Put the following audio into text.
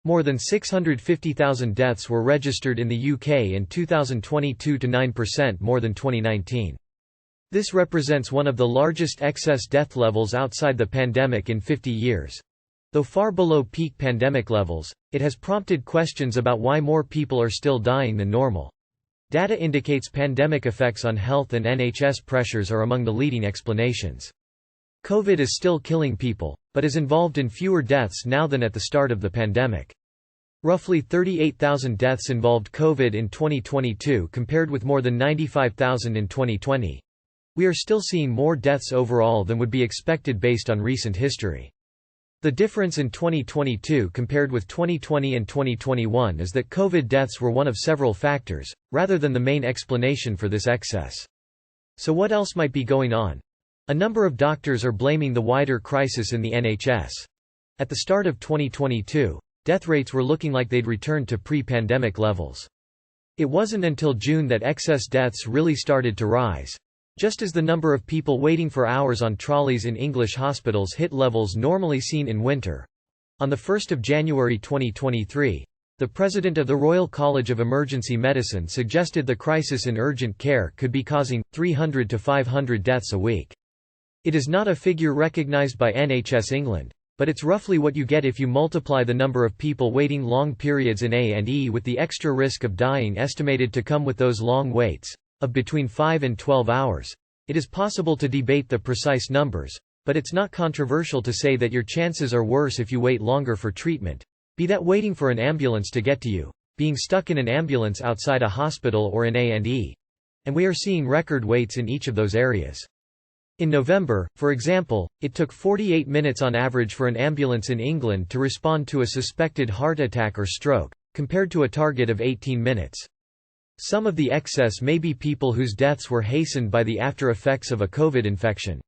More than 650,000 deaths were registered in the UK in 2022, to 9% more than 2019. This represents one of the largest excess death levels outside the pandemic in 50 years. Though far below peak pandemic levels, it has prompted questions about why more people are still dying than normal. Data indicates pandemic effects on health and NHS pressures are among the leading explanations. COVID is still killing people, but is involved in fewer deaths now than at the start of the pandemic. Roughly 38,000 deaths involved COVID in 2022 compared with more than 95,000 in 2020. We are still seeing more deaths overall than would be expected based on recent history. The difference in 2022 compared with 2020 and 2021 is that COVID deaths were one of several factors, rather than the main explanation for this excess. So what else might be going on? A number of doctors are blaming the wider crisis in the NHS. At the start of 2022, death rates were looking like they'd returned to pre-pandemic levels. It wasn't until June that excess deaths really started to rise. Just as the number of people waiting for hours on trolleys in English hospitals hit levels normally seen in winter. On 1 January 2023, the president of the Royal College of Emergency Medicine suggested the crisis in urgent care could be causing 300 to 500 deaths a week. It is not a figure recognised by NHS England, but it's roughly what you get if you multiply the number of people waiting long periods in A&E with the extra risk of dying estimated to come with those long waits, of between 5 and 12 hours. It is possible to debate the precise numbers, but it's not controversial to say that your chances are worse if you wait longer for treatment, be that waiting for an ambulance to get to you, being stuck in an ambulance outside a hospital or in A&E. And we are seeing record waits in each of those areas. In November, for example, it took 48 minutes on average for an ambulance in England to respond to a suspected heart attack or stroke, compared to a target of 18 minutes. Some of the excess may be people whose deaths were hastened by the after effects of a COVID infection.